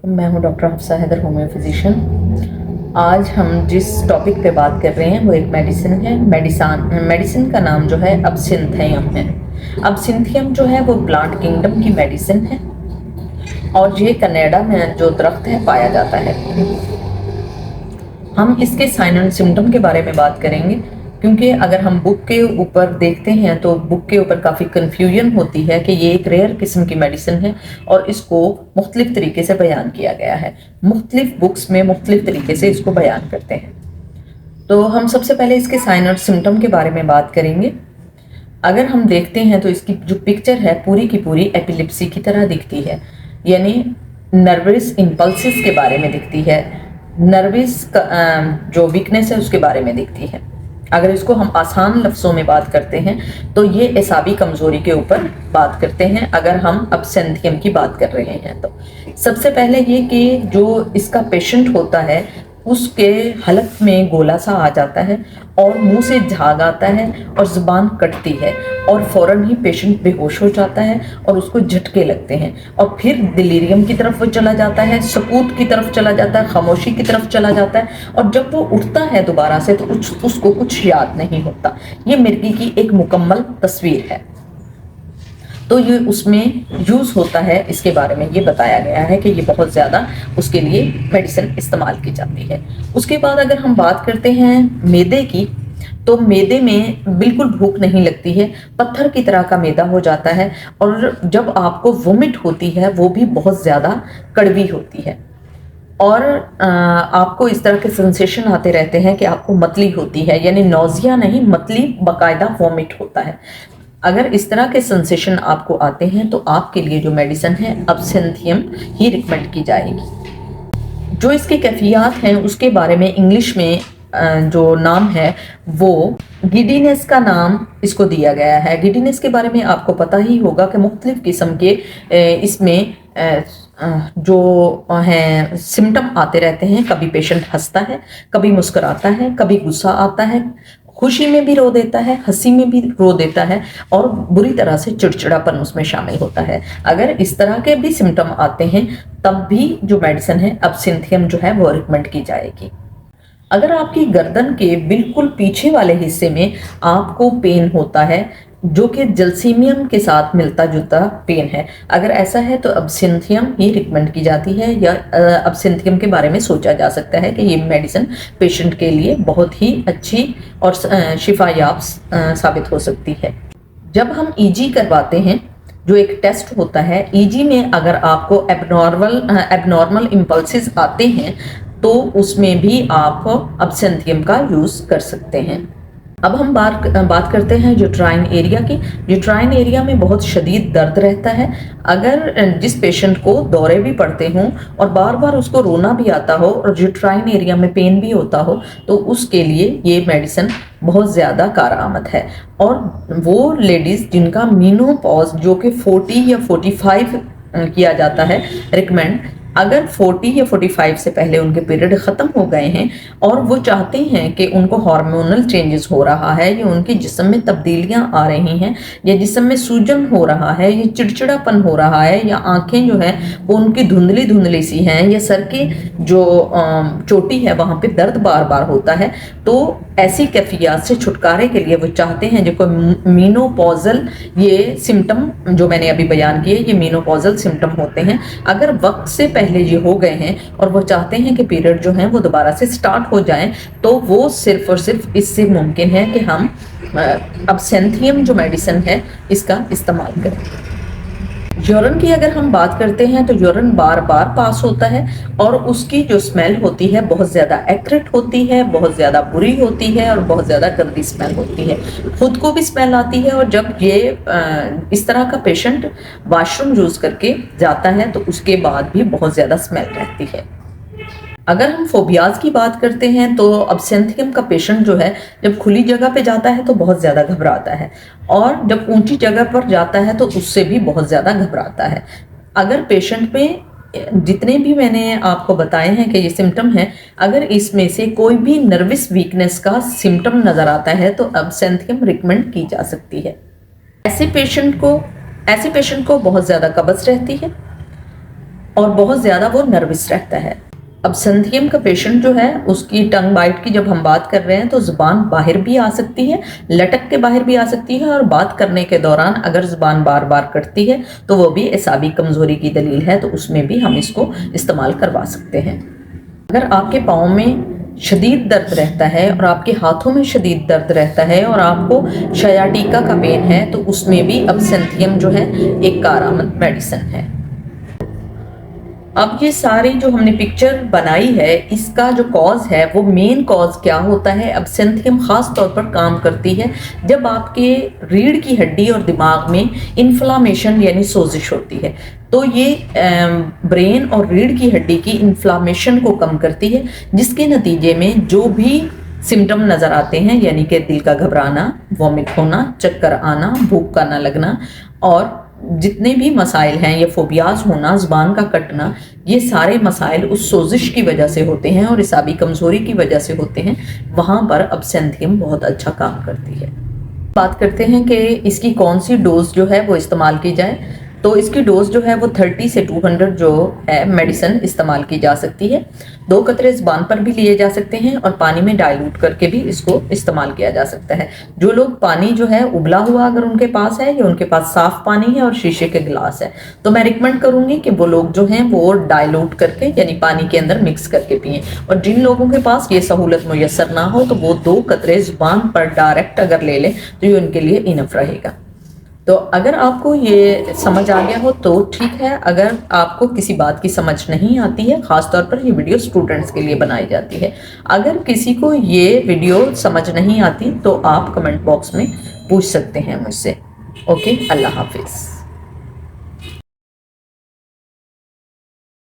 मैं हूं doctor Hafsa Haider, homeo physician. आज हम जिस टॉपिक पे बात कर रहे हैं वो एक मेडिसिन है। मेडिसिन का नाम जो है अबसिंथियम है। अबसिंथियम जो है वो प्लांट किंगडम की मेडिसिन है और ये कनाडा में जो दरख्त है पाया जाता है। हम इसके साइन एंड सिम्टम के बारे में बात करेंगे, क्योंकि अगर हम बुक के ऊपर देखते हैं तो बुक के ऊपर काफ़ी कन्फ्यूजन होती है कि ये एक रेयर किस्म की मेडिसिन है और इसको मुख्तलिफ तरीके से बयान किया गया है। मुख्तलिफ बुक्स में मुख्तलिफ तरीके से इसको बयान करते हैं। तो हम सबसे पहले इसके साइन और सिम्टम के बारे में बात करेंगे। अगर हम देखते हैं तो इसकी जो पिक्चर है पूरी की पूरी एपिलिप्सी की तरह दिखती है, यानी नर्वस इम्पल्सिस के बारे में दिखती है, नर्वस जो वीकनेस है उसके बारे में दिखती है। अगर इसको हम आसान लफ्ज़ों में बात करते हैं तो ये एसाबी कमज़ोरी के ऊपर बात करते हैं। अगर हम अबसिंथियम की बात कर रहे हैं तो सबसे पहले ये कि जो इसका पेशेंट होता है उसके हलक में गोला सा आ जाता है और मुंह से झाग आता है और ज़ुबान कटती है और फ़ौरन ही पेशेंट बेहोश हो जाता है और उसको झटके लगते हैं और फिर डिलीरियम की तरफ वो चला जाता है, सकूत की तरफ चला जाता है, खामोशी की तरफ चला जाता है और जब वो उठता है दोबारा से तो उसको कुछ याद नहीं होता। ये मिर्गी की एक मुकम्मल तस्वीर है। तो ये उसमें यूज़ होता है, इसके बारे में ये बताया गया है कि ये बहुत ज़्यादा उसके लिए मेडिसिन इस्तेमाल की जाती है। उसके बाद अगर हम बात करते हैं मैदे की, तो मैदे में बिल्कुल भूख नहीं लगती है, पत्थर की तरह का मैदा हो जाता है और जब आपको वोमिट होती है वो भी बहुत ज़्यादा कड़वी होती है और आपको इस तरह के सेंसेशन आते रहते हैं कि आपको मतली होती है, यानी नौजिया नहीं, मतली बाकायदा वोमिट होता है। अगर इस तरह के सेंसेशन आपको आते हैं तो आपके लिए जो मेडिसिन है अबसिंथियम ही रिकमेंड की जाएगी। जो इसकी कैफियत हैं उसके बारे में इंग्लिश में जो नाम है वो गिडीनेस का नाम इसको दिया गया है। गिडीनेस के बारे में आपको पता ही होगा कि मुख्तलिफ किस्म के इसमें जो हैं सिम्टम आते रहते हैं। कभी पेशेंट हंसता है, कभी मुस्कुराता है, कभी गुस्सा आता है, खुशी में भी रो देता है, हंसी में भी रो देता है और बुरी तरह से चिड़चिड़ापन उसमें शामिल होता है। अगर इस तरह के भी सिम्टम आते हैं तब भी जो मेडिसिन है अबसिंथियम जो है वो रिकमेंड की जाएगी। अगर आपकी गर्दन के बिल्कुल पीछे वाले हिस्से में आपको पेन होता है जो कि जलसीमियम के साथ मिलता जुलता पेन है, अगर ऐसा है तो अबसिंथियम ही रिकमेंड की जाती है या अबसिंथियम के बारे में सोचा जा सकता है कि ये मेडिसिन पेशेंट के लिए बहुत ही अच्छी और शिफायाब साबित हो सकती है। जब हम ईजी करवाते हैं, जो एक टेस्ट होता है, ईजी में अगर आपको एबनॉर्मल इम्पल्सिस आते हैं तो उसमें भी आप अबसिंथियम का यूज़ कर सकते हैं। अब हम बात करते हैं यूट्राइन एरिया की। यूट्राइन एरिया में बहुत शदीद दर्द रहता है। अगर जिस पेशेंट को दौरे भी पड़ते हों और बार बार उसको रोना भी आता हो और यूट्राइन एरिया में पेन भी होता हो तो उसके लिए ये मेडिसिन बहुत ज़्यादा कारआमद है। और वो लेडीज़ जिनका मीनोपॉज जो कि 40 या 45 किया जाता है रिकमेंड, अगर 40 या 45 से पहले उनके पीरियड ख़त्म हो गए हैं और वो चाहते हैं कि उनको हार्मोनल चेंजेस हो रहा है या उनके जिस्म में तब्दीलियां आ रही हैं या जिस्म में सूजन हो रहा है या चिड़चिड़ापन हो रहा है या आंखें जो है वो उनकी धुंधली धुंधली सी हैं या सर की जो चोटी है वहाँ पे दर्द बार बार होता है, तो ऐसी कैफियत से छुटकारे के लिए वो चाहते हैं जो मीनोपॉजल ये सिम्टम जो मैंने अभी बयान किए, ये मीनोपॉजल सिम्टम होते हैं। अगर वक्त से पहले ये हो गए हैं और वो चाहते हैं कि पीरियड जो हैं वो दोबारा से स्टार्ट हो जाएं तो वो सिर्फ और सिर्फ इससे मुमकिन है कि हम अबसिंथियम जो मेडिसिन है इसका इस्तेमाल करें। यूरिन की अगर हम बात करते हैं तो यूरिन बार बार पास होता है और उसकी जो स्मेल होती है बहुत ज़्यादा एक्रेट होती है, बहुत ज़्यादा बुरी होती है और बहुत ज़्यादा गंदी स्मेल होती है। खुद को भी स्मेल आती है और जब ये इस तरह का पेशेंट वाशरूम यूज़ करके जाता है तो उसके बाद भी बहुत ज़्यादा स्मेल रहती है। अगर हम फोबियाज की बात करते हैं तो अबसिंथियम का पेशेंट जो है जब खुली जगह पे जाता है तो बहुत ज़्यादा घबराता है और जब ऊंची जगह पर जाता है तो उससे भी बहुत ज़्यादा घबराता है। अगर पेशेंट में जितने भी मैंने आपको बताए हैं कि ये सिम्टम है, अगर इसमें से कोई भी नर्वस वीकनेस का सिम्टम नज़र आता है तो अबसिंथियम रिकमेंड की जा सकती है। ऐसे पेशेंट को बहुत ज़्यादा कब्ज़ रहती है اور بہت زیادہ وہ نروس رہتا ہے۔ اب سنتھیم کا پیشنٹ جو ہے اس کی ٹنگ بائٹ کی جب ہم بات کر رہے ہیں تو زبان باہر بھی آ سکتی ہے، لٹک کے باہر بھی آ سکتی ہے، اور بات کرنے کے دوران اگر زبان بار بار کٹتی ہے تو وہ بھی اعصابی کمزوری کی دلیل ہے، تو اس میں بھی ہم اس کو استعمال کروا سکتے ہیں۔ اگر آپ کے پاؤں میں شدید درد رہتا ہے اور آپ کے ہاتھوں میں شدید درد رہتا ہے اور آپ کو شیاٹیکا کا پین ہے تو اس میں بھی ابسینتھیم جو ہے ایک کارآمد میڈیسن ہے۔ اب یہ ساری جو ہم نے پکچر بنائی ہے اس کا جو کاز ہے وہ مین کاز کیا ہوتا ہے؟ ابسینتھیم خاص طور پر کام کرتی ہے جب آپ کے ریڑھ کی ہڈی اور دماغ میں انفلاميشن یعنی سوزش ہوتی ہے، تو یہ برین اور ریڑھ کی ہڈی کی انفلاميشن کو کم کرتی ہے، جس کے نتیجے میں جو بھی سمٹم نظر آتے ہیں یعنی کہ دل کا گھبرانا، وامٹ ہونا، چکر آنا، بھوک کا نہ لگنا، اور جتنے بھی مسائل ہیں، یہ فوبیاز ہونا، زبان کا کٹنا، یہ سارے مسائل اس سوزش کی وجہ سے ہوتے ہیں اور اعصابی کمزوری کی وجہ سے ہوتے ہیں، وہاں پر ابسینتھیم بہت اچھا کام کرتی ہے۔ بات کرتے ہیں کہ اس کی کون سی ڈوز جو ہے وہ استعمال کی جائے، تو اس کی ڈوز جو ہے وہ 30 سے 200 جو ہے میڈیسن استعمال کی جا سکتی ہے۔ 2 قطرے زبان پر بھی لیے جا سکتے ہیں اور پانی میں ڈائلوٹ کر کے بھی اس کو استعمال کیا جا سکتا ہے۔ جو لوگ پانی جو ہے ابلا ہوا اگر ان کے پاس ہے یا ان کے پاس صاف پانی ہے اور شیشے کے گلاس ہے تو میں ریکمنڈ کروں گی کہ وہ لوگ جو ہیں وہ ڈائلوٹ کر کے یعنی پانی کے اندر مکس کر کے پئیں، اور جن لوگوں کے پاس یہ سہولت میسر نہ ہو تو وہ 2 قطرے زبان پر ڈائریکٹ اگر لے لیں تو یہ ان کے لیے انف رہے گا۔ تو اگر آپ کو یہ سمجھ آ گیا ہو تو ٹھیک ہے، اگر آپ کو کسی بات کی سمجھ نہیں آتی ہے، خاص طور پر یہ ویڈیو اسٹوڈنٹس کے لیے بنائی جاتی ہے، اگر کسی کو یہ ویڈیو سمجھ نہیں آتی تو آپ کمنٹ باکس میں پوچھ سکتے ہیں مجھ سے۔ اوکے، اللہ حافظ۔